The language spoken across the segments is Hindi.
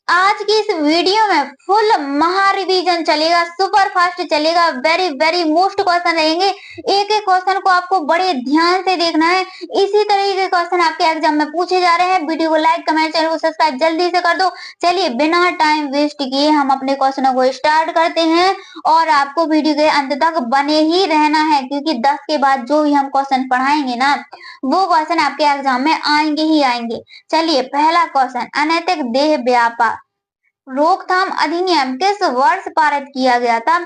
आज की इस वीडियो में फुल महा रिवीजन चलेगा, सुपर फास्ट चलेगा, वेरी वेरी मोस्ट क्वेश्चन रहेंगे। एक एक क्वेश्चन को आपको बड़े ध्यान से देखना है। इसी तरह के क्वेश्चन आपके एग्जाम में पूछे जा रहे हैं। वीडियो को लाइक, कमेंट, चैनल को सब्सक्राइब जल्दी से कर दो। चलिए बिना टाइम वेस्ट किए हम अपने क्वेश्चनों को स्टार्ट करते हैं और आपको वीडियो के अंत तक बने ही रहना है, क्योंकि 10 के बाद जो भी हम क्वेश्चन पढ़ाएंगे ना, वो क्वेश्चन आपके एग्जाम में आएंगे ही आएंगे। चलिए पहला क्वेश्चन, अनैतिक देह व्यापार रोकथाम अधिनियम किस वर्ष पारित किया गया था?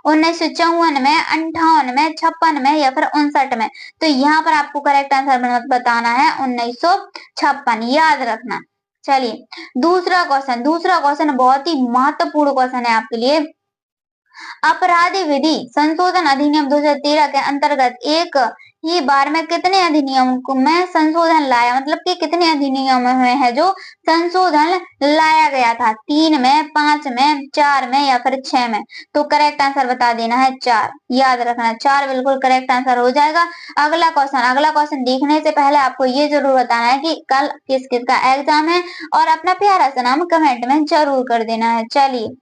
1954 में, 58 में, 56 में या फिर 59 में? तो यहाँ पर आपको करेक्ट आंसर बताना है 1956, याद रखना। चलिए दूसरा क्वेश्चन बहुत ही महत्वपूर्ण क्वेश्चन है आपके लिए। अपराधी विधि संशोधन अधिनियम 2013 के अंतर्गत एक ही बार में कितने अधिनियम में संशोधन लाया, मतलब कि कितने अधिनियम में है जो संशोधन लाया गया था? 3 में, 5 में, 4 में या फिर 6 में? तो करेक्ट आंसर बता देना है 4, याद रखना 4 बिल्कुल करेक्ट आंसर हो जाएगा। अगला क्वेश्चन देखने से पहले आपको ये जरूर बताना है कि कल किस किस का एग्जाम है और अपना प्यारा सा नाम कमेंट में जरूर कर देना है। चलिए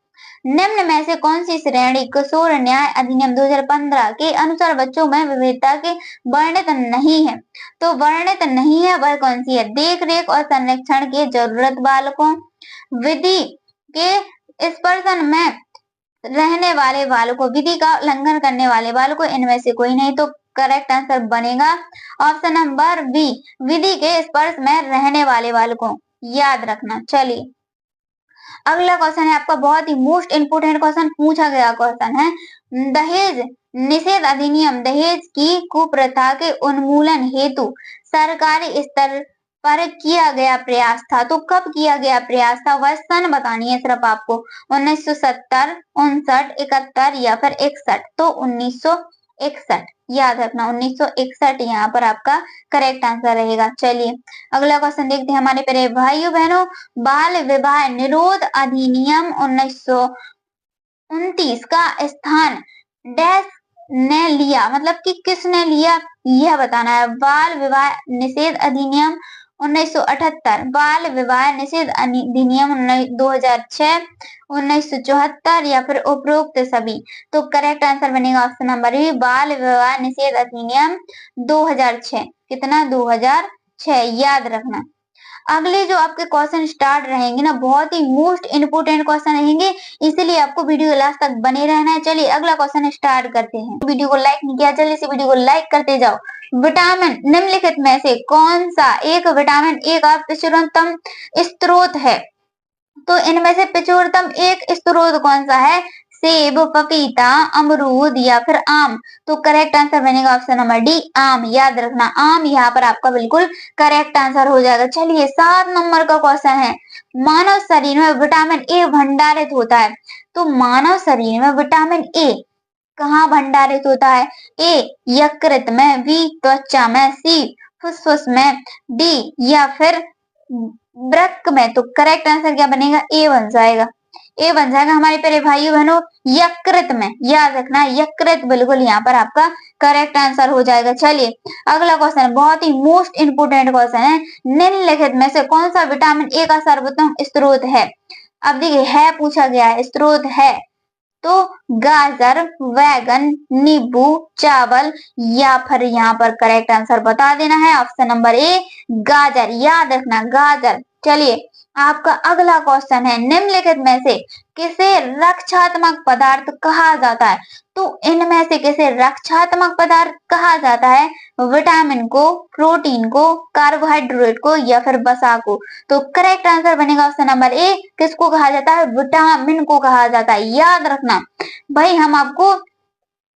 निम्न में से कौन सी श्रेणी किशोर न्याय अधिनियम 2015 के अनुसार बच्चों में विविधता के वर्णित नहीं है? तो वर्णित नहीं है वह कौन सी है? देख रेख और संरक्षण की जरूरत बालकों, विधि के स्पर्शन में रहने वाले बालकों, विधि का उल्लंघन करने वाले बालकों, इनमें से कोई नहीं। तो करेक्ट आंसर बनेगा ऑप्शन नंबर बी, विधि के स्पर्श में रहने वाले बालकों, याद रखना। चलिए अगला क्वेश्चन है आपका बहुत ही मोस्ट इंपोर्टेंट क्वेश्चन पूछा गया क्वेश्चन है, दहेज निषेध अधिनियम दहेज की कुप्रथा के उन्मूलन हेतु सरकारी स्तर पर किया गया प्रयास था। तो कब किया गया प्रयास था, वह सन बतानी है सिर्फ आपको। 1970, 59, 71 या फिर 61? तो 1961, याद रखना 1961 यहाँ पर आपका करेक्ट आंसर रहेगा। चलिए अगला क्वेश्चन देखते हैं हमारे प्यारे भाइयों बहनों। बाल विवाह निरोध अधिनियम 1929 का स्थान डैश ने लिया, मतलब कि किसने लिया यह बताना है। बाल विवाह निषेध अधिनियम 1978, बाल विवाह निषेध अधिनियम 2006, 1974 या फिर उपरोक्त सभी? तो करेक्ट आंसर बनेगा ऑप्शन नंबर बी, बाल विवाह निषेध अधिनियम 2006। कितना? 2006, याद रखना। अगले जो आपके क्वेश्चन स्टार्ट रहेंगे ना, बहुत ही मोस्ट इंपोर्टेंट क्वेश्चन रहेंगे, इसलिए आपको वीडियो लास्ट तक बने रहना है। चलिए अगला क्वेश्चन स्टार्ट करते हैं। वीडियो को लाइक नहीं किया, जल्दी से वीडियो को लाइक करते जाओ। विटामिन निम्नलिखित में से कौन सा एक विटामिन ए का पिछड़ोत्तम स्रोत है? तो इनमें से पिछड़ोत्तम एक स्रोत कौन सा है? सेब, पपीता, अमरूद या फिर आम? तो करेक्ट आंसर बनेगा ऑप्शन नंबर डी, आम, याद रखना आम यहाँ पर आपका बिल्कुल करेक्ट आंसर हो जाएगा। चलिए 7 नंबर का क्वेश्चन है, मानव शरीर में विटामिन ए भंडारित होता है। तो मानव शरीर में विटामिन ए कहाँ भंडारित होता है? ए यकृत में, बी त्वचा में, सी फुसफुस में, डी या फिर वृक्क में? तो करेक्ट आंसर क्या बनेगा? ए बन जाएगा, ए बन जाएगा हमारे प्यारे भाइयों बहनों, यकृत में, याद रखना यकृत बिल्कुल यहाँ पर आपका करेक्ट आंसर हो जाएगा। चलिए अगला क्वेश्चन बहुत ही मोस्ट इंपोर्टेंट क्वेश्चन है, निम्नलिखित में से कौन सा विटामिन ए का सर्वोत्तम स्रोत है? अब देखिए है पूछा गया है, स्रोत है तो गाजर, वैगन, नींबू, चावल या फिर यहाँ पर करेक्ट आंसर बता देना है ऑप्शन नंबर ए, गाजर, याद रखना गाजर। चलिए आपका अगला क्वेश्चन है, निम्नलिखित में से किसे रक्षात्मक पदार्थ कहा जाता है? तो इनमें से किसे रक्षात्मक पदार्थ कहा जाता है? विटामिन को, प्रोटीन को, कार्बोहाइड्रेट को या फिर वसा को? तो करेक्ट आंसर बनेगा ऑप्शन नंबर ए, किसको कहा जाता है? विटामिन को कहा जाता है, याद रखना भाई। हम आपको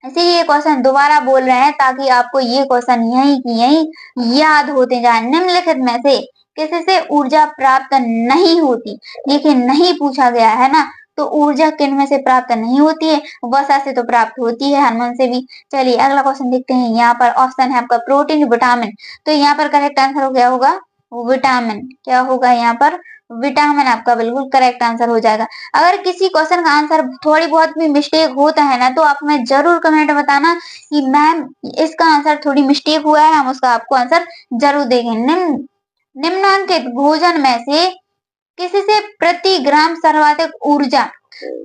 इसीलिए ये क्वेश्चन दोबारा बोल रहे हैं ताकि आपको ये क्वेश्चन यही की यही याद होते जाए। निम्नलिखित में से किसी से ऊर्जा प्राप्त नहीं होती, लेकिन नहीं पूछा गया है ना, तो ऊर्जा किन में से प्राप्त नहीं होती है? वसा से तो प्राप्त होती है, हार्मोन से भी। चलिए अगला क्वेश्चन देखते हैं, यहाँ पर ऑप्शन है आपका प्रोटीन, विटामिन। तो यहाँ पर करेक्ट आंसर हो गया होगा विटामिन, क्या होगा यहाँ पर? विटामिन आपका बिल्कुल करेक्ट आंसर हो जाएगा। अगर किसी क्वेश्चन का आंसर थोड़ी बहुत भी मिस्टेक होता है ना, तो आप हमें जरूर कमेंट बताना कि मैम इसका आंसर थोड़ी मिस्टेक हुआ है, हम उसका आपको आंसर जरूर देंगे। निम्नांकित भोजन में से किससे प्रति ग्राम सर्वाधिक ऊर्जा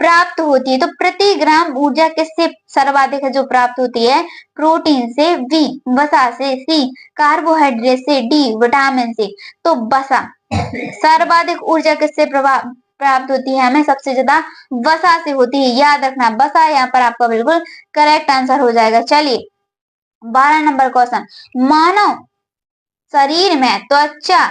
प्राप्त होती है? तो प्रति ग्राम ऊर्जा किससे सर्वाधिक है जो प्राप्त होती है? प्रोटीन से, बी वसा से, सी कार्बोहाइड्रेट से, डी विटामिन से। तो वसा सर्वाधिक ऊर्जा किससे प्राप्त होती है? हमें सबसे ज्यादा वसा से होती है, याद रखना। वसा यहाँ पर आपका बिल्कुल करेक्ट आंसर हो जाएगा। चलिए 12 नंबर क्वेश्चन, मानव शरीर में त्वचा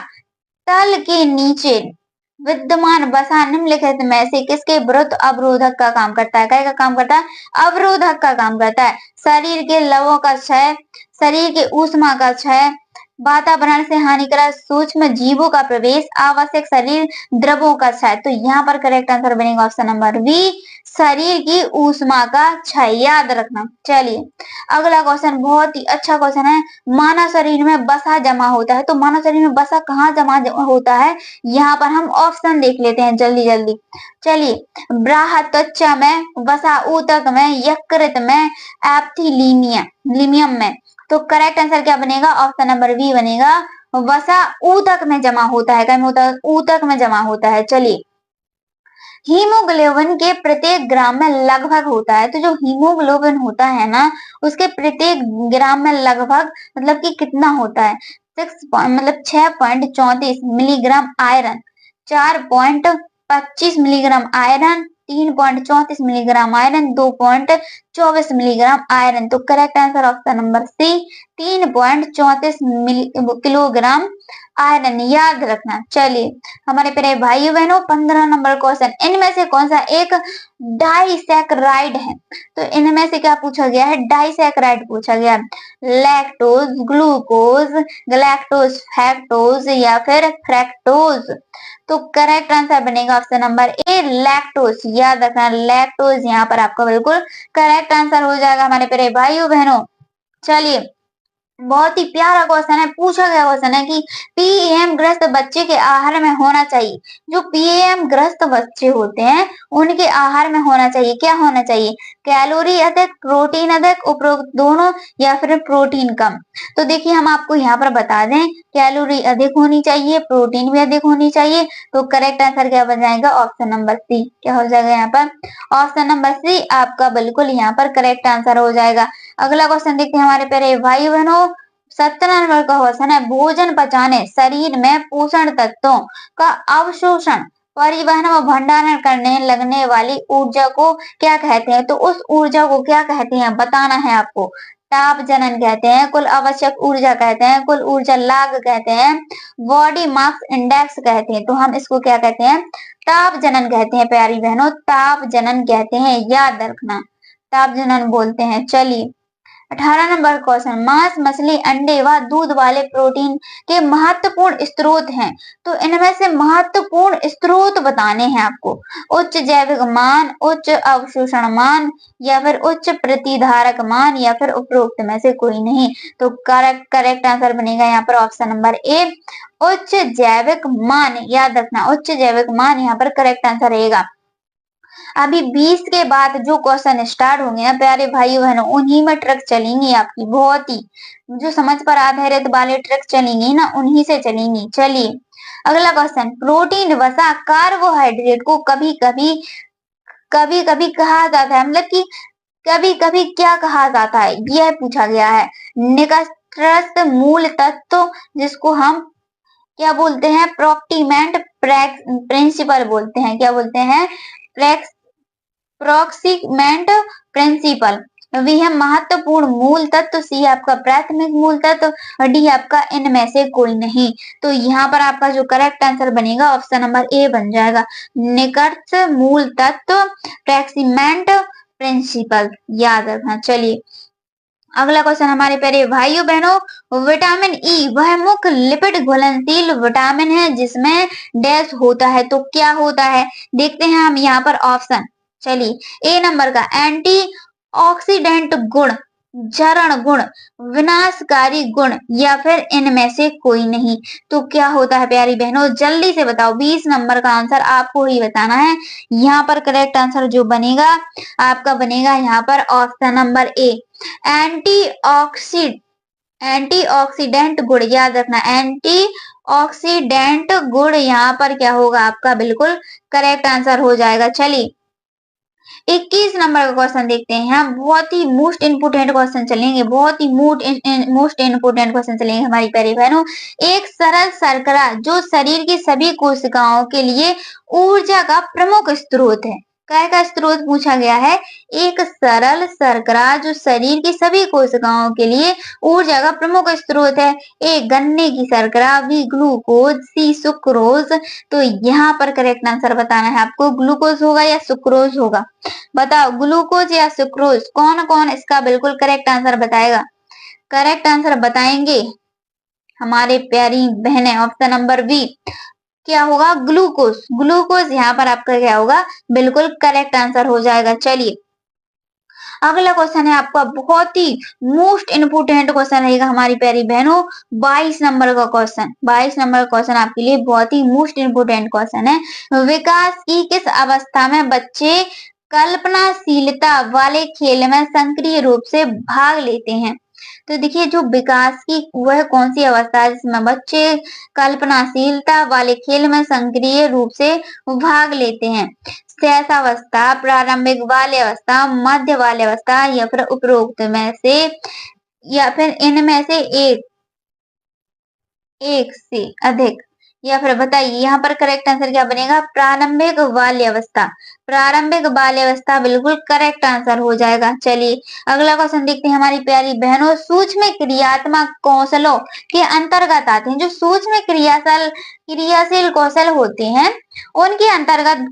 तल के नीचे विद्यमान वसा निम्नलिखित में से किसके विरुद्ध अवरोधक का काम करता है? क्या काम करता है? अवरोधक का काम करता है। शरीर के लवों का क्षय, शरीर के ऊष्मा का क्षय, वातावरण से हानिकारक सूक्ष्म जीवों का प्रवेश, आवश्यक शरीर द्रवों का क्षय। तो यहाँ पर करेक्ट आंसर बनेगा ऑप्शन नंबर बी, शरीर की ऊष्मा का क्षय, याद रखना। चलिए अगला क्वेश्चन बहुत ही अच्छा क्वेश्चन है, मानव शरीर में वसा जमा होता है। तो मानव शरीर में वसा कहाँ जमा होता है? यहाँ पर हम ऑप्शन देख लेते हैं जल्दी जल्दी। चलिए ब्राह त्वचा में, वसा ऊतक में, यकृत में, एप्थिलीमियम में। तो करेक्ट आंसर क्या बनेगा? ऑप्शन नंबर बी बनेगा, वसा ऊतक में जमा होता है। क्या में होता है? ऊतक में जमा होता है। चलिए हीमोग्लोबिन के प्रत्येक ग्राम में लगभग होता है। तो जो हीमोग्लोबिन होता है ना, उसके प्रत्येक ग्राम में लगभग मतलब कि कितना होता है? 6.34 milligram iron, 4.25 milligram iron, 3.34 milligram iron, 2.24 milligram iron. तो correct answer option number C, 3.34 kilogram iron, याद रखना। चलिए हमारे प्यारे भाइयों बहनों 15 नंबर क्वेश्चन, इनमें से कौन सा एक डाइसैकराइड है? तो इनमें से क्या पूछा गया है? डाइसैकराइड पूछा गया। लैक्टोज, ग्लूकोज, गैलेक्टोज, फैक्टोज या फिर फ्रैक्टोज। तो करेक्ट आंसर बनेगा ऑप्शन नंबर ए, लैक्टोज, याद रखना। लैक्टोज यहाँ पर आपका बिल्कुल करेक्ट आंसर हो जाएगा हमारे प्यारे भाइयों बहनों। चलिए बहुत ही प्यारा क्वेश्चन है, पूछा गया क्वेश्चन है कि पीएम ग्रस्त बच्चे के आहार में होना चाहिए। जो पीएम ग्रस्त बच्चे होते हैं उनके आहार में होना चाहिए, क्या होना चाहिए? कैलोरी अधिक, प्रोटीन अधिक, उपरोक्त दोनों या फिर प्रोटीन कम। तो देखिए हम आपको यहाँ पर बता दें, कैलोरी अधिक होनी चाहिए, प्रोटीन भी अधिक होनी चाहिए। तो करेक्ट आंसर क्या बन जाएगा? Option number C. क्या हो जाएगा यहाँ पर? ऑप्शन नंबर सी आपका बिल्कुल यहाँ पर करेक्ट आंसर हो जाएगा। अगला क्वेश्चन देखते हैं हमारे प्यारे भाई बहनों, 17 नंबर का क्वेश्चन है, भोजन पचाने, शरीर में पोषण तत्वों का अवशोषण, परिवहन व भंडारण करने लगने वाली ऊर्जा को क्या कहते हैं? तो उस ऊर्जा को क्या कहते हैं बताना है आपको। ताप जनन कहते हैं, कुल आवश्यक ऊर्जा कहते हैं, कुल ऊर्जा लाग कहते हैं, बॉडी मास इंडेक्स कहते हैं। तो हम इसको क्या कहते हैं? ताप जनन कहते हैं प्यारी बहनों, ताप जनन कहते हैं, याद रखना, ताप जनन बोलते हैं। चलिए 18 नंबर क्वेश्चन, मांस, मछली, अंडे व दूध वाले प्रोटीन के महत्वपूर्ण स्रोत हैं। तो इनमें से महत्वपूर्ण स्रोत बताने हैं आपको। उच्च जैविक मान, उच्च अवशोषण मान या फिर उच्च प्रतिधारक मान या फिर उपरोक्त में से कोई नहीं। तो करेक्ट आंसर बनेगा यहाँ पर ऑप्शन नंबर ए, उच्च जैविक मान, याद रखना उच्च जैविक मान यहाँ पर करेक्ट आंसर रहेगा। अभी 20 के बाद जो क्वेश्चन स्टार्ट होंगे ना प्यारे भाई बहनों, उन्हीं में ट्रिक चलेंगी आपकी, बहुत ही जो समझ पर आधारित वाले ट्रिक चलेंगी ना, उन्हीं से चलेंगी। चलिए अगला क्वेश्चन, प्रोटीन, वसा, कार्बोहाइड्रेट को कभी कभी कहा जाता है, मतलब कि कभी कभी क्या कहा जाता है, यह पूछा गया है। निकटस्थ मूल तत्व जिसको हम क्या बोलते हैं? प्रोक्टीमेंट प्रिंसिपल बोलते हैं। क्या बोलते हैं? प्रोक्सीमेंट प्रिंसिपल। वी है महत्वपूर्ण मूल तत्व, सी आपका प्राथमिक मूल तत्व और डी आपका इनमें से कोई नहीं। तो यहाँ पर आपका जो करेक्ट आंसर बनेगा ऑप्शन नंबर ए बन जाएगा, निकट मूल तत्व, प्रोक्सीमेंट प्रिंसिपल, याद रखना। चलिए अगला क्वेश्चन हमारे प्यारे भाइयों बहनों, विटामिन ई वह मुख्य लिपिड घुलनशील विटामिन है जिसमें डैश होता है। तो क्या होता है? देखते हैं हम यहाँ पर ऑप्शन। चलिए ए नंबर का एंटी ऑक्सीडेंट गुण, जरण गुण, विनाशकारी गुण या फिर इनमें से कोई नहीं। तो क्या होता है प्यारी बहनों? जल्दी से बताओ, 20 नंबर का आंसर आपको ही बताना है। यहाँ पर करेक्ट आंसर जो बनेगा आपका बनेगा यहाँ पर ऑप्शन नंबर ए, एंटीऑक्सीडेंट गुण, याद रखना एंटी ऑक्सीडेंट गुण यहाँ पर क्या होगा आपका बिल्कुल करेक्ट आंसर हो जाएगा। चलिए 21 नंबर का क्वेश्चन देखते हैं। हम बहुत ही मोस्ट इंपोर्टेंट क्वेश्चन चलेंगे, बहुत ही मोस्ट इंपोर्टेंट क्वेश्चन चलेंगे हमारी प्यारी बहनों। एक सरल शर्करा जो शरीर की सभी कोशिकाओं के लिए ऊर्जा का प्रमुख स्रोत है। काय का स्रोत पूछा गया है? एक सरल शर्करा जो शरीर की सभी कोशिकाओं के लिए ऊर्जा का प्रमुख स्रोत है। ए गन्ने की शर्करा, बी ग्लूकोज, सी सुक्रोज। तो यहाँ पर करेक्ट आंसर बताना है आपको, ग्लूकोज होगा या सुक्रोज होगा? बताओ ग्लूकोज या सुक्रोज, कौन कौन इसका बिल्कुल करेक्ट आंसर बताएगा? करेक्ट आंसर बताएंगे हमारे प्यारी बहनें। ऑप्शन नंबर बी क्या होगा? ग्लूकोज। ग्लूकोज यहाँ पर आपका क्या होगा? बिल्कुल करेक्ट आंसर हो जाएगा। चलिए अगला क्वेश्चन है आपका, बहुत ही मोस्ट इंपोर्टेंट क्वेश्चन रहेगा हमारी प्यारी बहनों। 22 नंबर का क्वेश्चन, 22 नंबर का क्वेश्चन आपके लिए बहुत ही मोस्ट इंपोर्टेंट क्वेश्चन है। विकास की किस अवस्था में बच्चे कल्पनाशीलता वाले खेल में सक्रिय रूप से भाग लेते हैं? तो देखिए जो विकास की वह कौन सी अवस्था है जिसमें बच्चे कल्पनाशीलता वाले खेल में सक्रिय रूप से भाग लेते हैं? शैशवावस्था, प्रारंभिक बाल्यावस्था, मध्य बाल्यावस्था या फिर उपरोक्त में से या फिर इनमें से एक से अधिक, या फिर बताइए यहाँ पर करेक्ट आंसर क्या बनेगा? प्रारंभिक बाल्यावस्था। प्रारंभिक बाल्यावस्था बिल्कुल करेक्ट आंसर हो जाएगा। चलिए अगला क्वेश्चन देखते हैं हमारी प्यारी बहनों। सूक्ष्म क्रियात्मक कौशलों के अंतर्गत आते हैं, जो सूक्ष्म क्रियाशील कौशल होते हैं उनके अंतर्गत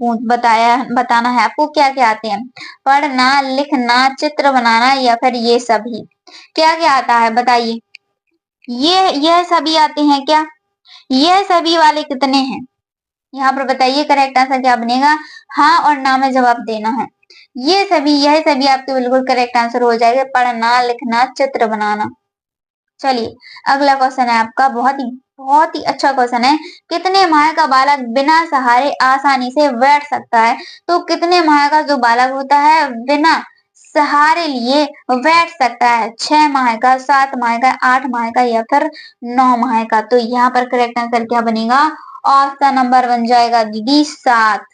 बताना है आपको क्या क्या आते हैं? पढ़ना, लिखना, चित्र बनाना या फिर ये सभी? क्या क्या आता है बताइए? यह सभी आते हैं क्या? यह सभी वाले कितने हैं यहाँ पर बताइए? करेक्ट आंसर क्या बनेगा? हाँ और ना में जवाब देना है। यह सभी आपके बिल्कुल करेक्ट आंसर हो जाएगा। पढ़ना, लिखना, चित्र बनाना। चलिए अगला क्वेश्चन है आपका, बहुत ही अच्छा क्वेश्चन है। कितने माह का बालक बिना सहारे आसानी से बैठ सकता है? तो कितने माह का जो बालक होता है बिना सहारे लिए बैठ सकता है? 6 माह का, 7 माह का, 8 माह का या फिर 9 माह का? तो यहाँ पर करेक्ट आंसर क्या बनेगा? ऑप्शन नंबर बन जाएगा दीदी 7।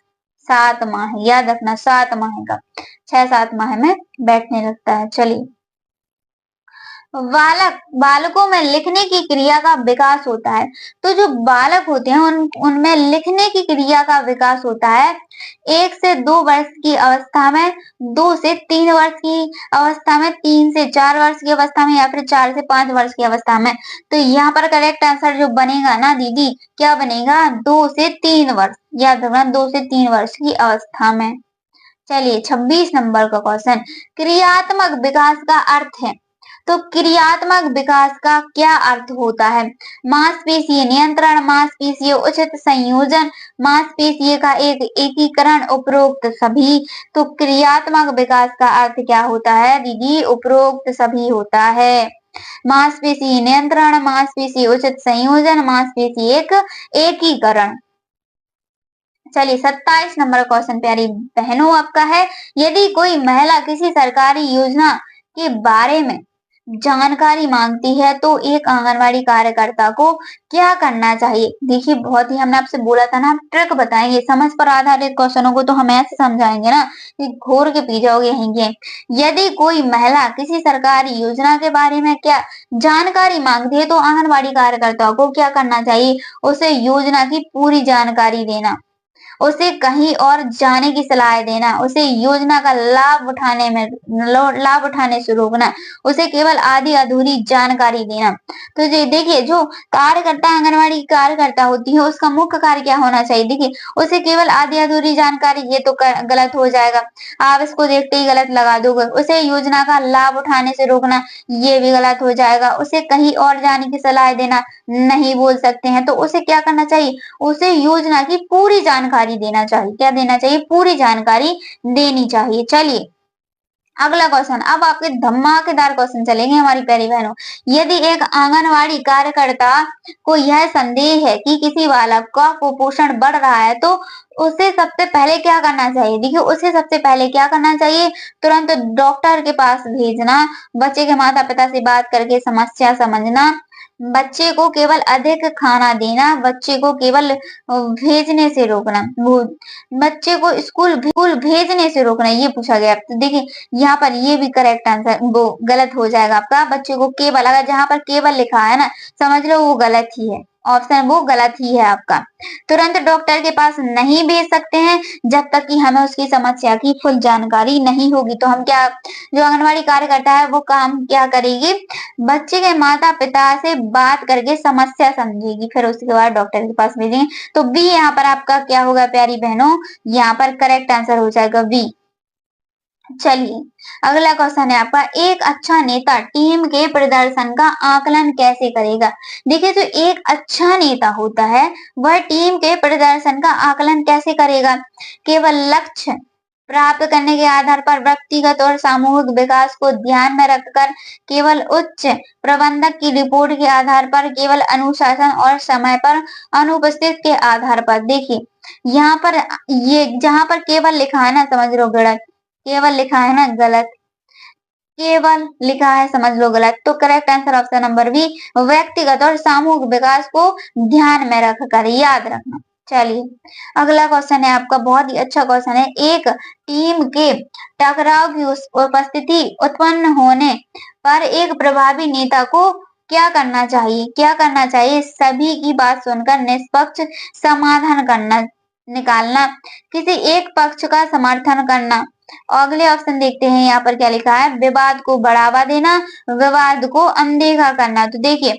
7 माह याद रखना, 7 माह का, 6-7 माह में बैठने लगता है। चलिए बालकों में लिखने की क्रिया का विकास होता है। तो जो बालक होते हैं उनमें लिखने की क्रिया का विकास होता है 1 से 2 वर्ष की अवस्था में, 2 से 3 वर्ष की अवस्था में, 3 से 4 वर्ष की अवस्था में या फिर 4 से 5 वर्ष की अवस्था में। तो यहाँ पर करेक्ट आंसर जो बनेगा ना दीदी, क्या बनेगा? 2 से 3 वर्ष, याद रखना 2 से 3 वर्ष की अवस्था में। चलिए 26 नंबर का क्वेश्चन, क्रियात्मक विकास का अर्थ है। तो क्रियात्मक विकास का क्या अर्थ होता है? मांसपेशीय नियंत्रण, मांसपेशीय उचित संयोजन, मांसपेशीय का एक एकीकरण, उपरोक्त सभी। तो क्रियात्मक विकास का अर्थ क्या होता है दीदी? उपरोक्त सभी होता है। मांसपेशीय नियंत्रण, मांसपेशीय उचित संयोजन, मांसपेशीय एक एकीकरण। चलिए 27 नंबर क्वेश्चन प्यारी बहनों आपका है, यदि कोई महिला किसी सरकारी योजना के बारे में जानकारी मांगती है तो एक आंगनवाड़ी कार्यकर्ता को क्या करना चाहिए? देखिए बहुत ही हमने आपसे बोला था ना, हम ट्रिक बताएंगे, समझ पर आधारित क्वेश्चनों को तो हम ऐसे समझाएंगे ना कि घोर के पी जाओगे यहीं। यदि कोई महिला किसी सरकारी योजना के बारे में क्या जानकारी मांगती है तो आंगनवाड़ी कार्यकर्ता को क्या करना चाहिए? उसे योजना की पूरी जानकारी देना, उसे कहीं और जाने की सलाह देना, उसे योजना का लाभ उठाने से रोकना, उसे केवल आधी अधूरी जानकारी देना। तो ये देखिए जो कार्यकर्ता आंगनवाड़ी कार्यकर्ता होती है उसका मुख्य कार्य क्या होना चाहिए? देखिए उसे केवल आधी अधूरी जानकारी, ये तो गलत हो जाएगा, आप इसको देखते ही गलत लगा दोगे। उसे योजना का लाभ उठाने से रोकना, ये भी गलत हो जाएगा। उसे कहीं और जाने की सलाह देना, नहीं बोल सकते हैं। तो उसे क्या करना चाहिए? उसे योजना की पूरी जानकारी देना चाहिए। क्या देना चाहिए? पूरी जानकारी देनी चाहिए। चलिए अगला क्वेश्चन, अब आपके धमाकेदार क्वेश्चन चलेंगे हमारी प्यारी बहनों। यदि एक आंगनवाड़ी कार्यकर्ता को यह संदेह है कि किसी बालक का कुपोषण बढ़ रहा है तो उसे सबसे पहले क्या करना चाहिए? देखिए उसे सबसे पहले क्या करना चाहिए? तुरंत डॉक्टर के पास भेजना, बच्चे के माता पिता से बात करके समस्या समझना, बच्चे को केवल अधिक खाना देना, बच्चे को केवल भेजने से रोकना, वो बच्चे को स्कूल भेजने से रोकना, ये पूछा गया। तो देखिए यहाँ पर ये भी करेक्ट आंसर वो गलत हो जाएगा आपका। बच्चे को केवल, अगर जहाँ पर केवल लिखा है ना, समझ लो वो गलत ही है, ऑप्शन वो गलत ही है आपका। तुरंत डॉक्टर के पास नहीं भेज सकते हैं जब तक कि हमें उसकी समस्या की फुल जानकारी नहीं होगी। तो हम क्या, जो आंगनवाड़ी कार्यकर्ता है वो काम क्या करेगी, बच्चे के माता पिता से बात करके समस्या समझेगी, फिर उसके बाद डॉक्टर के पास भेजेंगे। तो बी यहाँ पर आपका क्या होगा प्यारी बहनों, यहाँ पर करेक्ट आंसर हो जाएगा बी। चलिए अगला क्वेश्चन है आपका, एक अच्छा नेता टीम के प्रदर्शन का आकलन कैसे करेगा। देखिए जो एक अच्छा नेता होता है वह टीम के प्रदर्शन का आकलन कैसे करेगा, केवल लक्ष्य प्राप्त करने के आधार पर, व्यक्तिगत और सामूहिक विकास को ध्यान में रखकर, केवल उच्च प्रबंधक की रिपोर्ट के आधार पर, केवल अनुशासन और समय पर अनुपस्थित के आधार पर। देखिए यहाँ पर ये जहां पर केवल लिखा है ना, समझ लो गलत, केवल लिखा है ना गलत, केवल लिखा है समझ लो गलत। तो correct answer option number B, व्यक्तिगत और सामूहिक विकास को ध्यान में रखकर, याद रखना। चलिए अगला क्वेश्चन है आपका, बहुत ही अच्छा क्वेश्चन है, एक टीम के टकराव की उपस्थिति उत्पन्न होने पर एक प्रभावी नेता को क्या करना चाहिए, क्या करना चाहिए, सभी की बात सुनकर निष्पक्ष समाधान करना, निकालना, किसी एक पक्ष का समर्थन करना। अगले ऑप्शन देखते हैं यहाँ पर क्या लिखा है, विवाद को बढ़ावा देना, विवाद को अनदेखा करना। तो देखिए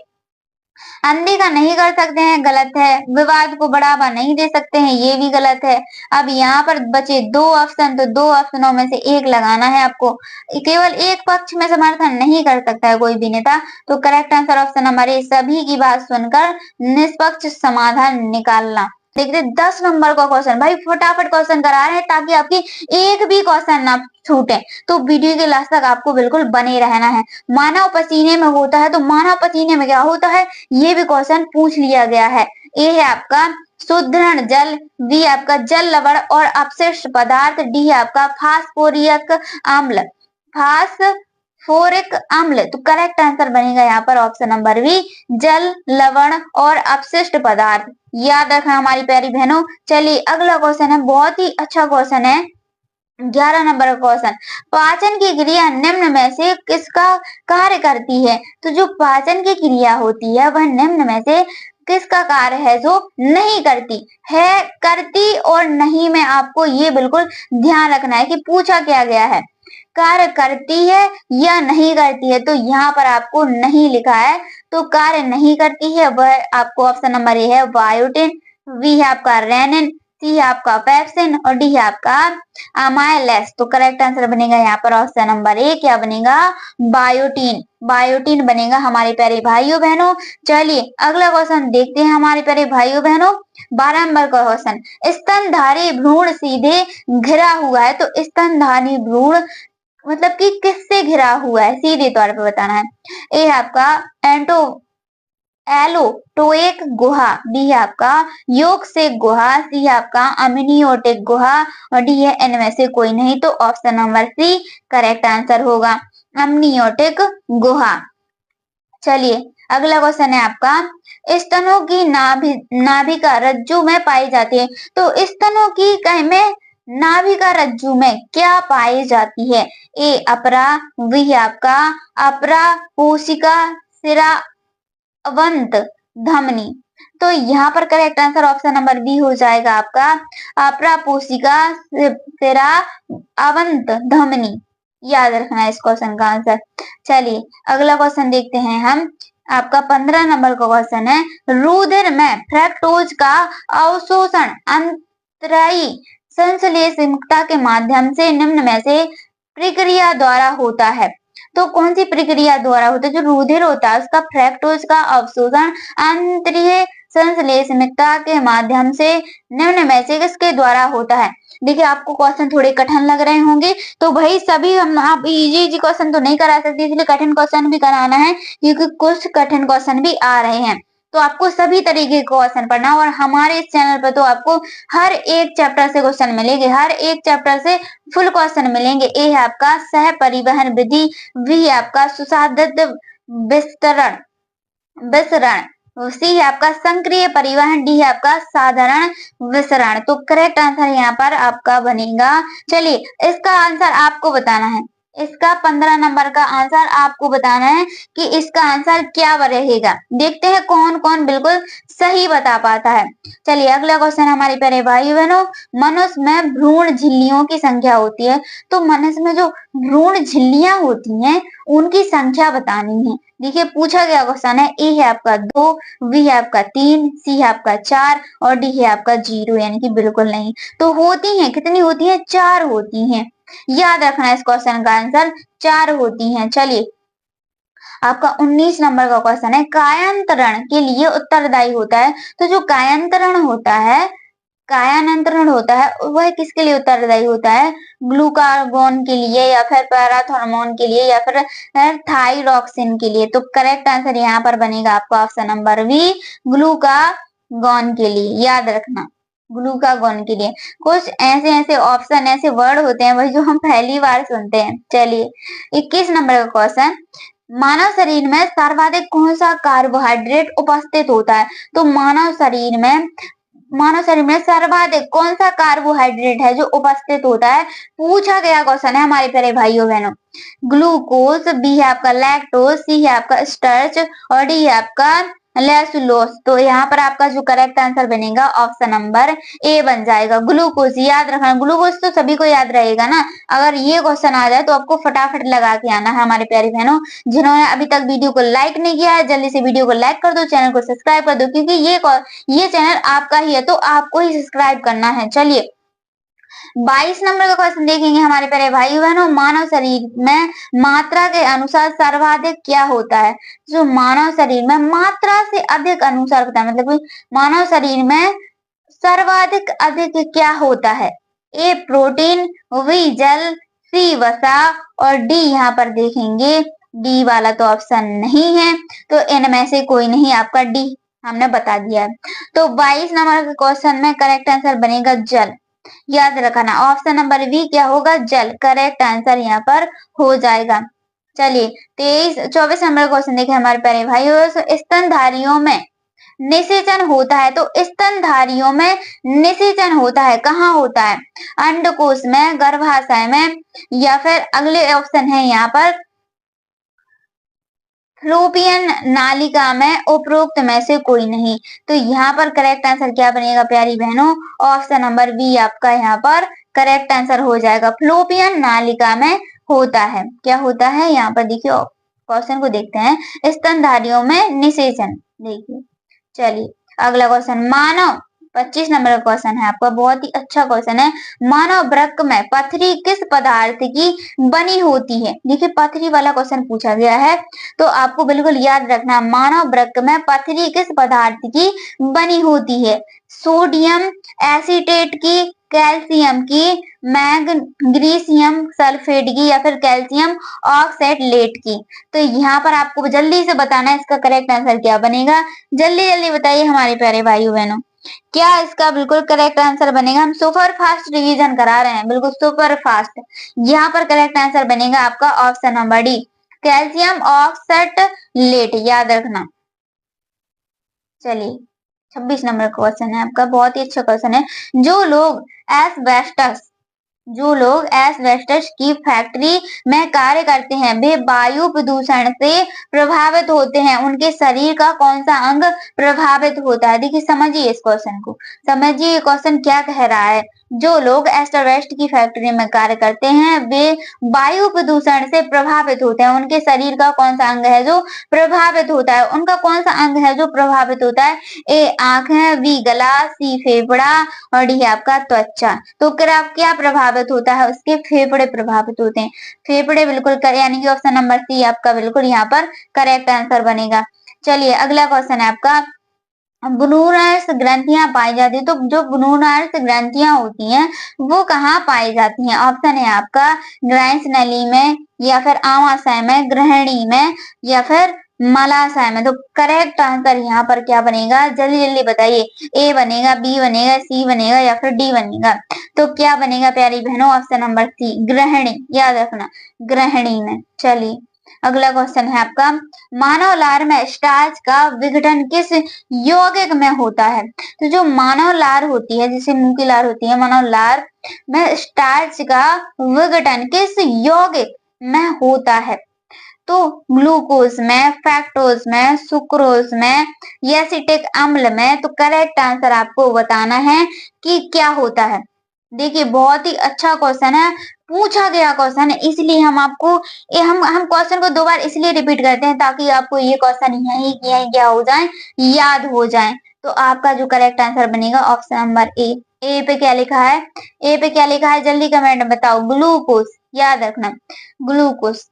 अनदेखा नहीं कर सकते हैं, गलत है, विवाद को बढ़ावा नहीं दे सकते हैं, ये भी गलत है। अब यहाँ पर बचे दो ऑप्शन, तो दो ऑप्शनों में से एक लगाना है आपको। केवल एक पक्ष में समर्थन नहीं कर सकता है कोई भी नेता। तो करेक्ट आंसर ऑप्शन नंबर ए, सभी की बात सुनकर निष्पक्ष समाधान निकालना। देखते 10 नंबर का क्वेश्चन, भाई फटाफट क्वेश्चन करा रहे हैं ताकि आपकी एक भी क्वेश्चन ना छूटे। तो वीडियो के लास्ट तक आपको बिल्कुल बने रहना है। मानव पसीने में होता है, तो मानव पसीने में क्या होता है, ये भी क्वेश्चन पूछ लिया गया है। ए है आपका सुदृढ़ जल, बी आपका जल लवण और अपशिष्ट पदार्थ, डी है आपका फास्फोरिक अम्ल, फास्फोरिक अम्ल। तो करेक्ट आंसर बनेगा यहाँ पर ऑप्शन नंबर बी, जल लवण और अपशिष्ट पदार्थ, याद रखना हमारी प्यारी बहनों। चलिए अगला क्वेश्चन है, बहुत ही अच्छा क्वेश्चन है, 11 नंबर का क्वेश्चन, पाचन की क्रिया निम्न में से किसका कार्य करती है। तो जो पाचन की क्रिया होती है वह निम्न में से किसका कार्य है, जो नहीं करती है, करती और नहीं में आपको ये बिल्कुल ध्यान रखना है कि पूछा क्या गया है, कार्य करती है या नहीं करती है। तो यहाँ पर आपको नहीं लिखा है, तो कार्य नहीं करती है वह आपको ऑप्शन नंबर ए है बायोटिन, बी है आपका रेनिन, सी है आपका पेप्सिन और डी है आपका अमाइलेस। तो करेक्ट आंसर बनेगा यहाँ पर ऑप्शन नंबर ए, क्या बनेगा, बायोटिन, बायोटिन बनेगा हमारे प्यारे भाइयों बहनों। चलिए अगला क्वेश्चन देखते हैं हमारे प्यारे भाइयों बहनों, 12 नंबर का क्वेश्चन, स्तनधारी भ्रूण सीधे घिरा हुआ है। तो स्तनधारी भ्रूण मतलब कि किससे घिरा हुआ है, सीधे तौर पर बताना है। ए है आपका एलोटोइक गुहा, बी है आपका योग से गुहा, सी है आपका अम्नियोटिक गुहा और डी है इनमें से कोई नहीं। तो option number C correct answer होगा, अम्नियोटिक गुहा। चलिए अगला क्वेश्चन है आपका, स्तनों की नाभिका रज्जु में पाई जाती है। तो स्तनों की कहीं में नाभिका रज्जु में क्या पाई जाती है, ए अपरा, बी है आपका अपरा कोशिका सिरा अवंत धमनी। तो यहाँ पर correct answer option number B हो जाएगा आपका अप्रापोशिका सिरा अवंत धमनी, याद रखना है इस क्वेश्चन का आंसर। चलिए अगला क्वेश्चन देखते हैं हम, आपका 15 नंबर का क्वेश्चन है, रुधिर में फ्रक्टोज का अवशोषण अंतरायी संश्लेषणिकता के माध्यम से निम्न में से प्रक्रिया द्वारा होता है। तो कौन सी प्रक्रिया द्वारा होता है, जो रुधिर होता है उसका फ्रक्टोज का अवशोषण अंतरीय संश्लेषणिकता के माध्यम से निम्न में से किसके द्वारा होता है। देखिए आपको क्वेश्चन थोड़े कठिन लग रहे होंगे, तो भाई सभी हम आप इजी क्वेश्चन तो नहीं करा सकते, इसलिए कठिन क्वेश्चन भी कराना है, क्योंकि कुछ कठिन क्वेश्चन भी आ रहे हैं। तो आपको सभी तरीके के क्वेश्चन पढ़ना, और हमारे इस चैनल पर तो आपको हर एक चैप्टर से क्वेश्चन मिलेंगे, हर एक चैप्टर से फुल क्वेश्चन मिलेंगे। ए है आपका सह परिवहन विधि, बी है आपका सुसाधित विस्तरण, विसरण, सी है आपका सक्रिय परिवहन, डी है आपका साधारण विसरण। तो करेक्ट आंसर यहाँ पर आपका बनेगा। चलिए इसका आंसर आपको बताना है, इसका 15 नंबर का आंसर आपको बताना है कि इसका आंसर क्या रहेगा। देखते हैं कौन कौन बिल्कुल सही बता पाता है। चलिए अगला क्वेश्चन हमारे प्यारे भाई बहनों, मनुष्य में भ्रूण झिल्लियों की संख्या होती है। तो मनुष्य में जो भ्रूण झिल्लियां होती हैं उनकी संख्या बतानी है। देखिए पूछा गया क्वेश्चन है, ए है आपका 2, बी है आपका 3, सी है आपका 4 और डी है आपका 0, यानी कि बिल्कुल नहीं। तो होती हैं कितनी होती है, 4 होती हैं। याद रखना इस क्वेश्चन का आंसर 4 होती हैं। चलिए आपका 19 नंबर का क्वेश्चन है, कायांतरण के लिए उत्तरदायी होता है। तो जो कायांतरण होता है, कायानंतरण होता है वह किसके लिए उत्तरदायी होता है, ग्लूकागोन के लिए या फिर पैराथॉर्मोन के लिए या फिर थाइरोक्सिन के लिए। तो करेक्ट आंसर यहाँ पर बनेगा आपका ऑप्शन नंबर बी, ग्लूकागोन के लिए। याद रखना ग्लूकागोन के लिए। कुछ ऐसे ऐसे ऑप्शन, ऐसे वर्ड होते हैं वही जो हम पहली बार सुनते हैं। चलिए 21 नंबर का क्वेश्चन, मानव शरीर में सर्वाधिक कौन सा कार्बोहाइड्रेट उपस्थित होता है। तो मानव शरीर में सर्वाधिक कौन सा कार्बोहाइड्रेट है जो उपस्थित होता है, पूछा गया क्वेश्चन है हमारे प्यारे भाइयों बहनों। ग्लूकोज, बी है आपका लैक्टोज, सी है आपका स्टार्च और डी है आपका लेसुलोस। तो यहाँ पर आपका जो करेक्ट आंसर बनेगा ऑप्शन नंबर ए बन जाएगा, ग्लूकोज। याद रखना ग्लूकोज तो सभी को याद रहेगा ना। अगर ये क्वेश्चन आ जाए तो आपको फटाफट लगा के आना है हमारे प्यारे बहनों। जिन्होंने अभी तक वीडियो को लाइक नहीं किया है जल्दी से वीडियो को लाइक कर दो, चैनल को सब्सक्राइब कर दो, क्योंकि ये चैनल आपका ही है तो आपको ही सब्सक्राइब करना है। चलिए 22 नंबर का क्वेश्चन देखेंगे हमारे प्यारे भाई बहनों, मानव शरीर में मात्रा के अनुसार सर्वाधिक क्या होता है। जो मानव शरीर में मात्रा से अधिक अनुसार होता है, मतलब मानव शरीर में सर्वाधिक अधिक क्या होता है, ए प्रोटीन, बी जल, सी वसा और डी यहाँ पर देखेंगे डी वाला तो ऑप्शन नहीं है, तो इनमें से कोई नहीं, आपका डी हमने बता दिया है। तो 22 नंबर के क्वेश्चन में करेक्ट आंसर बनेगा जल। याद रखना ऑप्शन नंबर बी क्या होगा, जल। करेक्ट आंसर यहाँ पर हो जाएगा। चलिए 24 नंबर क्वेश्चन देखें हमारे प्यारे भाइयों, स्तनधारियों में निषेचन होता है। तो स्तनधारियों में निषेचन होता है कहाँ होता है, अंडकोश में, गर्भाशय में या फिर अगले ऑप्शन है यहाँ पर फ्लोपियन नालिका में, उपरोक्त में से कोई नहीं। तो यहाँ पर करेक्ट आंसर क्या बनेगा प्यारी बहनों, ऑप्शन नंबर बी आपका यहाँ पर करेक्ट आंसर हो जाएगा, फ्लोपियन नालिका में होता है। क्या होता है यहाँ पर देखिए, क्वेश्चन को देखते हैं, स्तनधारियों में निषेचन। देखिए चलिए अगला क्वेश्चन, मानव 25 नंबर का क्वेश्चन है आपका, बहुत ही अच्छा क्वेश्चन है। मानव वृक्क में पथरी किस पदार्थ की बनी होती है। देखिए पथरी वाला क्वेश्चन पूछा गया है तो आपको बिल्कुल याद रखना, मानव वृक्क में पथरी किस पदार्थ की बनी होती है, सोडियम एसीटेट की, कैल्शियम की, मैग्नीशियम सल्फेट की या फिर कैल्शियम ऑक्सलेट की। तो यहाँ पर आपको जल्दी से बताना है इसका करेक्ट आंसर क्या बनेगा, जल्दी जल्दी बताइए हमारे प्यारे भाइयों बहनों, क्या इसका बिल्कुल करेक्ट आंसर बनेगा। हम सुपर फास्ट रिवीजन करा रहे हैं, बिल्कुल सुपर फास्ट। यहाँ पर करेक्ट आंसर बनेगा आपका option number D, calcium oxalate. याद रखना। चलिए 26 नंबर क्वेश्चन है आपका, बहुत ही अच्छा क्वेश्चन है। जो लोग एस्बेस्टस की फैक्ट्री में कार्य करते हैं वे वायु प्रदूषण से प्रभावित होते हैं, उनके शरीर का कौन सा अंग प्रभावित होता है। देखिए समझिए इस क्वेश्चन को, समझिए ये क्वेश्चन क्या कह रहा है। जो लोग एस्बेस्टस की फैक्ट्री में कार्य करते हैं वे वायु प्रदूषण से प्रभावित होते हैं, उनके शरीर का कौन सा अंग है जो प्रभावित होता है, उनका कौन सा अंग है जो प्रभावित होता है, ए आंख है, बी गला, सी फेफड़ा और डी आपका त्वचा। तो क्या प्रभावित होता है, उसके फेफड़े प्रभावित होते हैं, फेफड़े बिल्कुल यानी कि ऑप्शन नंबर सी आपका बिल्कुल यहाँ पर करेक्ट आंसर बनेगा। चलिए अगला क्वेश्चन है आपका, ब्रूनर्स ग्रंथियां पाई जाती है। तो जो ब्रूनर्स ग्रंथियां होती हैं वो कहाँ पाई जाती हैं, ऑप्शन है आपका ग्राइंस नली में या फिर आमाशय में, ग्रहणी में या फिर मलाशय में। तो करेक्ट आंसर यहाँ पर क्या बनेगा, जल्दी जल्दी बताइए, ए बनेगा, बी बनेगा, सी बनेगा या फिर डी बनेगा। तो क्या बनेगा प्यारी बहनों, ऑप्शन नंबर सी ग्रहणी। याद रखना ग्रहणी में। चलिए अगला क्वेश्चन है आपका, मानव लार में स्टार्च का विघटन किस यौगिक में होता है? तो जो मानव लार होती है, जैसे मुंह की लार होती है, मानव लार में स्टार्च का विघटन किस यौगिक में होता है? तो ग्लूकोज में, फैक्टोज में, सुक्रोज में, एसिटिक अम्ल में। तो करेक्ट आंसर आपको बताना है कि क्या होता है। देखिए बहुत ही अच्छा क्वेश्चन है, पूछा गया क्वेश्चन है, इसलिए हम आपको हम क्वेश्चन को 2 बार इसलिए रिपीट करते हैं ताकि आपको ये क्वेश्चन यही क्या हो जाए, याद हो जाए। तो आपका जो करेक्ट आंसर बनेगा ऑप्शन नंबर ए। ए पे क्या लिखा है? ए पे क्या लिखा है जल्दी कमेंट में बताओ। ग्लूकोज, याद रखना ग्लूकोज।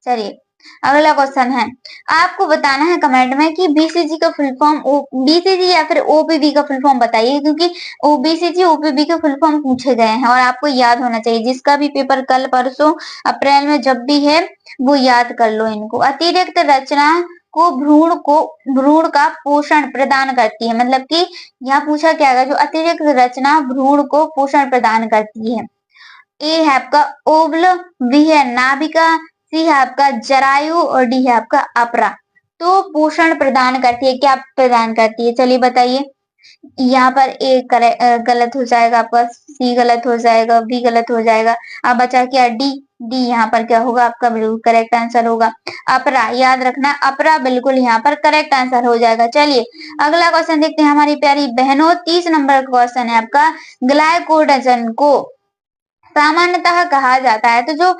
चलिए अगला क्वेश्चन है, आपको बताना है कमेंट में कि बीसीजी का फुल फॉर्म, बीसीजी या फिर ओपीबी का फुल फॉर्म बताइए, क्योंकि बीसीजी ओपीबी का फुल फॉर्म पूछे गए हैं और आपको याद होना चाहिए। जिसका भी पेपर कल परसों अप्रैल में जब भी है वो याद कर लो इनको। अतिरिक्त रचना को भ्रूण का पोषण प्रदान करती है, मतलब कि यहाँ पूछा क्या है, जो अतिरिक्त रचना भ्रूण को पोषण प्रदान करती है। ए है आपका ओवल, बी है नाभिका, सी है आपका जरायु और डी है आपका अपरा। तो पोषण प्रदान करती है, क्या प्रदान करती है चलिए बताइए। यहाँ पर ए गलत हो जाएगा आपका, सी गलत हो जाएगा, बी गलत हो जाएगा। अब बचा क्या? डी। डी यहाँ पर क्या होगा आपका? बिल्कुल करेक्ट आंसर होगा अपरा। याद रखना अपरा बिल्कुल यहाँ पर करेक्ट आंसर हो जाएगा। चलिए अगला क्वेश्चन देखते हैं हमारी प्यारी बहनों। 30 नंबर का क्वेश्चन है आपका, ग्लाइकोडजन को सामान्यतः कहा जाता है। तो जो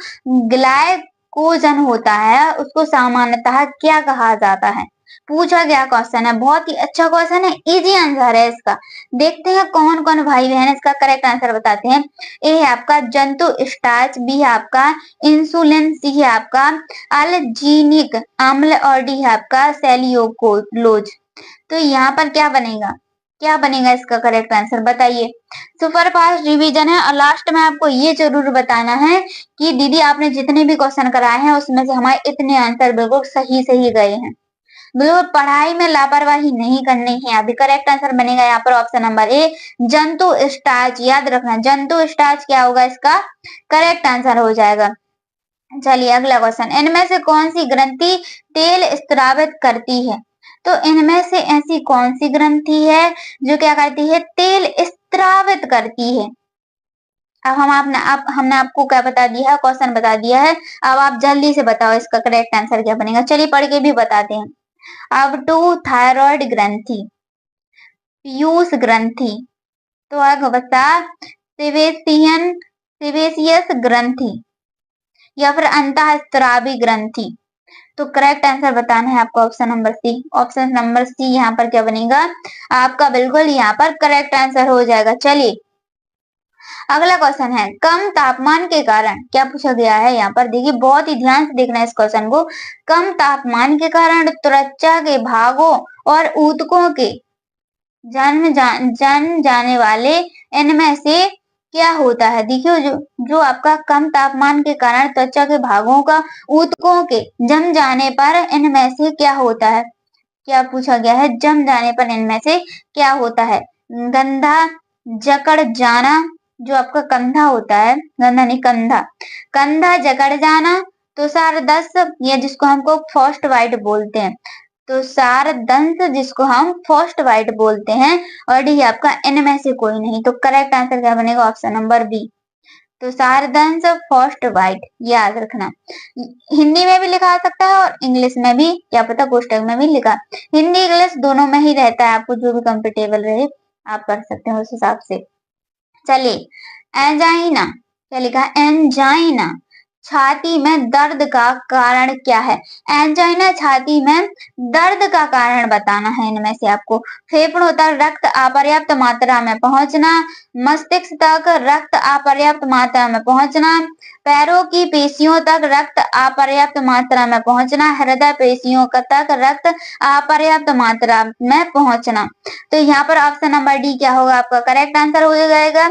ग्लाइकोजन होता है उसको सामान्यतः क्या कहा जाता है? पूछा गया क्वेश्चन है, बहुत ही अच्छा क्वेश्चन है, इजी आंसर है इसका। देखते हैं कौन कौन भाई बहन इसका करेक्ट आंसर बताते हैं। ए है आपका जंतु स्टार्च, बी है आपका इंसुलिन, सी है आपका अल्जीनिक अम्ल और डी है आपका सेल्यूलोज। तो यहाँ पर क्या बनेगा, क्या बनेगा इसका करेक्ट आंसर बताइए। सुपर फास्ट रिवीजन है और लास्ट में आपको ये जरूर बताना है कि दीदी आपने जितने भी क्वेश्चन कराए हैं उसमें से हमारे इतने आंसर बिल्कुल सही गए हैं। बिल्कुल पढ़ाई में लापरवाही नहीं करनी है। अभी करेक्ट आंसर बनेगा यहाँ पर ऑप्शन नंबर ए जंतु स्टार्च। याद रखना जंतु स्टार्च क्या होगा इसका करेक्ट आंसर हो जाएगा। चलिए अगला क्वेश्चन, इनमें से कौन सी ग्रंथि तेल स्त्रावित करती है? तो इनमें से ऐसी कौन सी ग्रंथि है जो क्या करती है? तेल स्त्रावित करती है। अब हमने आपको क्या बता दिया है, क्वेश्चन बता दिया है। अब आप जल्दी से बताओ इसका करेक्ट आंसर क्या बनेगा। चलिए पढ़ के भी बताते हैं। अब टू थायराइड ग्रंथि, पीयूष ग्रंथि, तो आगे बता सिवेसियस ग्रंथि या फिर अंतःस्रावी ग्रंथि। तो करेक्ट आंसर बताना है आपको option number C. Option number C यहाँ पर क्या बनेगा आपका बिल्कुल यहाँ पर करेक्ट आंसर हो जाएगा। चलिए अगला क्वेश्चन है, कम तापमान के कारण क्या पूछा गया है यहाँ पर, देखिए बहुत ही ध्यान से देखना है इस क्वेश्चन को। कम तापमान के कारण त्वचा के भागों और ऊतकों के जन जाने वाले इनमें से क्या होता है? देखियो जो आपका कम तापमान के कारण त्वचा के भागों का ऊतकों के जम जाने पर इनमें से क्या होता है? क्या पूछा गया है? जम जाने पर इनमें से क्या होता है? गंधा, जकड़ जाना, जो आपका कंधा होता है, गंधा नहीं कंधा, कंधा जकड़ जाना, तुषार दस्त या जिसको हमको फ्रॉस्ट बाइट बोलते हैं, तो सार दंत जिसको हम फर्स्ट वाइट बोलते हैं, और डी आपका इनमें से कोई नहीं। तो करेक्ट आंसर क्या बनेगा ऑप्शन नंबर बी, तो सारदंश फर्स्ट वाइट। याद रखना हिंदी में भी लिखा सकता है और इंग्लिश में भी, क्या पता कोष्टक में भी लिखा, हिंदी इंग्लिश दोनों में ही रहता है, आपको जो भी कंफर्टेबल रहे आप कर सकते हैं उस हिसाब से। चलिए एंजाइना, क्या लिखा? एंजाइना छाती में दर्द का कारण क्या है? एंजाइना छाती में दर्द का कारण बताना है इनमें से आपको। फेफड़ों तक रक्त अपर्याप्त मात्रा में पहुंचना, मस्तिष्क तक रक्त अपर्याप्त मात्रा में पहुंचना, पैरों की पेशियों तक रक्त अपर्याप्त मात्रा में पहुंचना, हृदय पेशियों तक रक्त अपर्याप्त मात्रा में पहुंचना। तो यहाँ पर ऑप्शन नंबर डी क्या होगा आपका करेक्ट आंसर हो जाएगा,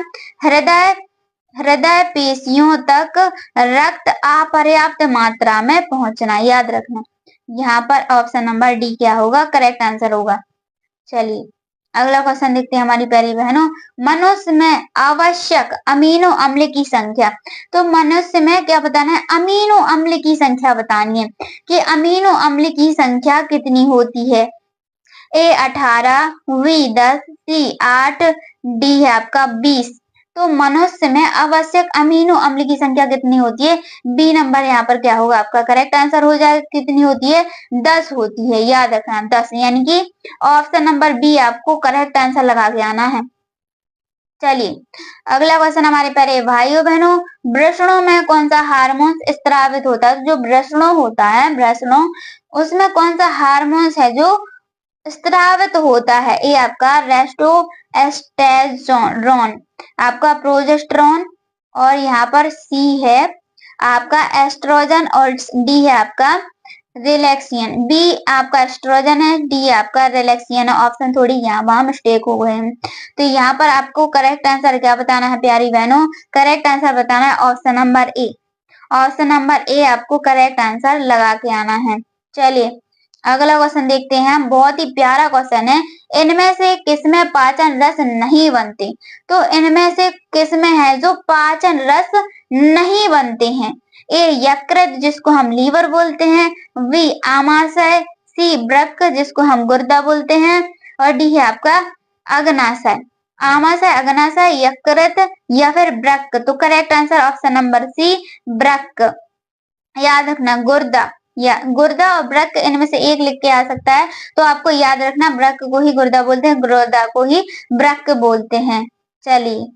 हृदय पेशियों तक रक्त अपर्याप्त मात्रा में पहुंचना। याद रखना यहाँ पर ऑप्शन नंबर डी क्या होगा करेक्ट आंसर होगा। चलिए अगला क्वेश्चन देखते हैं हमारी प्यारी बहनों, मनुष्य में आवश्यक अमीनो अम्ल की संख्या। तो मनुष्य में क्या बताना है, अमीनो अम्ल की संख्या बतानी है कि अमीनो अम्ल की संख्या कितनी होती है। ए 18, बी 10, सी 8, डी है आपका 20। तो मनुष्य में आवश्यक अमीनो अम्ल की संख्या कितनी होती है, बी नंबर यहाँ पर क्या होगा आपका करेक्ट आंसर हो जाएगा। कितनी होती है, 10 होती है, याद रखना 10, यानी कि ऑप्शन नंबर बी आपको करेक्ट आंसर लगा के आना है। चलिए अगला क्वेश्चन हमारे प्यारे भाइयों बहनों, वृषणों में कौन सा हार्मोन स्त्रावित होता है। जो वृषणों होता है, वृषणों, उसमें कौन सा हार्मोन्स है जो स्त्रावित होता है। ये आपका रेस्टोएस्टेरोन, आपका प्रोजेस्टेरोन, और यहाँ पर सी है आपका एस्ट्रोजन, और डी है आपका रिलैक्सियन। बी आपका एस्ट्रोजन है, डी आपका रिलैक्सियन है। ऑप्शन थोड़ी यहाँ वहां मिस्टेक हो गए हैं, तो यहाँ पर आपको करेक्ट आंसर क्या बताना है प्यारी बहनों, करेक्ट आंसर बताना है ऑप्शन नंबर ए। ऑप्शन नंबर ए आपको करेक्ट आंसर लगा के आना है। चलिए अगला क्वेश्चन देखते हैं, बहुत ही प्यारा क्वेश्चन है, इनमें से किसमें पाचन रस नहीं बनते। तो इनमें से किसमें है जो पाचन रस नहीं बनते हैं। ए यकृत जिसको हम लीवर बोलते हैं, बी आमाशय, सी वृक्क जिसको हम गुर्दा बोलते हैं, और डी है आपका अग्नाशय। आमाशय, अग्नाशय, यकृत या फिर वृक्क। तो correct answer option number C वृक्क। याद रखना गुर्दा या गुर्दा और वृक्क इनमें से एक लिख के आ सकता है, तो आपको याद रखना वृक्क को ही गुर्दा बोलते हैं, गुर्दा को ही वृक्क बोलते हैं। चलिए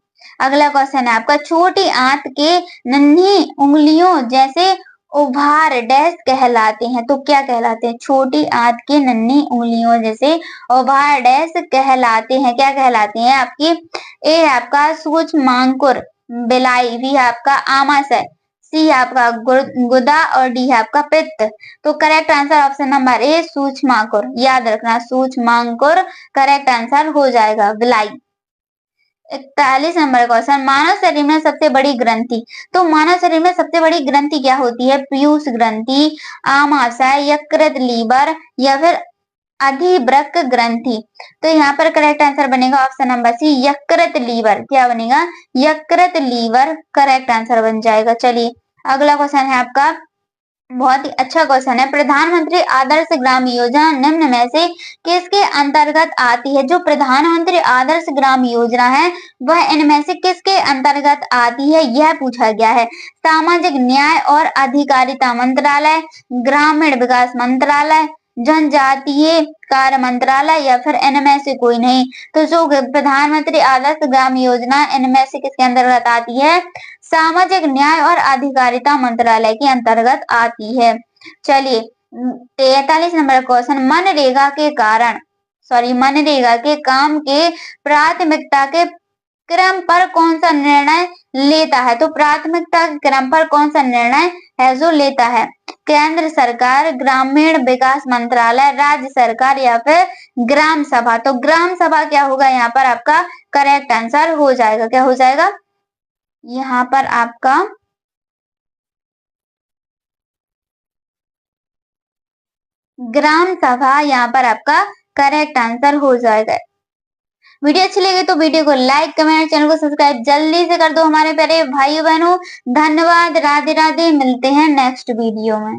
अगला क्वेश्चन है आपका, छोटी आंत के नन्ही उंगलियों जैसे उभार डैश कहलाते हैं। तो क्या कहलाते हैं, छोटी आंत के नन्ही उंगलियों जैसे उभार डैश कहलाते हैं। क्या कहलाते हैं आपकी, ए आपका सूक्ष्मांकुर बिलाई, बी आपका आमाशय, सी आपका गुदा, और डी है आपका पित्त। तो correct answer option number A सूक्ष्मांकुर। याद रखना सूक्ष्मांकुर करेक्ट आंसर हो जाएगा, बिलाई। 41 नंबर क्वेश्चन, मानव शरीर में सबसे बड़ी ग्रंथि। तो मानव शरीर में सबसे बड़ी ग्रंथि क्या होती है, पीयूष ग्रंथि, आमाशय, यकृत, लीवर या फिर अधिवृक्क ग्रंथि। तो यहाँ पर करेक्ट आंसर बनेगा ऑप्शन नंबर सी यकृत लीवर। क्या बनेगा, यकृत लीवर करेक्ट आंसर बन जाएगा। चलिए अगला क्वेश्चन है आपका, बहुत ही अच्छा क्वेश्चन है, प्रधानमंत्री आदर्श ग्राम योजना निम्न में से किसके अंतर्गत आती है। जो प्रधानमंत्री आदर्श ग्राम योजना है वह इनमें से किसके अंतर्गत आती है, यह पूछा गया है। सामाजिक न्याय और अधिकारिता मंत्रालय, ग्रामीण विकास मंत्रालय, जनजातीय कार्य मंत्रालय या फिर इनमें से कोई नहीं। तो जो प्रधानमंत्री आदर्श ग्राम योजना इनमें से किसके अंतर्गत आती है, सामाजिक न्याय और अधिकारिता मंत्रालय के अंतर्गत आती है। चलिए 43 नंबर क्वेश्चन, मनरेगा के काम के प्राथमिकता के क्रम पर कौन सा निर्णय लेता है। तो प्राथमिकता के क्रम पर कौन सा निर्णय है जो लेता है, केंद्र सरकार, ग्रामीण विकास मंत्रालय, राज्य सरकार या फिर ग्राम सभा। तो ग्राम सभा क्या होगा यहाँ पर आपका करेक्ट आंसर हो जाएगा। क्या हो जाएगा, यहाँ पर आपका ग्राम सभा यहाँ पर आपका करेक्ट आंसर हो जाएगा। वीडियो अच्छी लगे तो वीडियो को लाइक, कमेंट, चैनल को सब्सक्राइब जल्दी से कर दो हमारे प्यारे भाइयों बहनों। धन्यवाद, राधे राधे, मिलते हैं नेक्स्ट वीडियो में।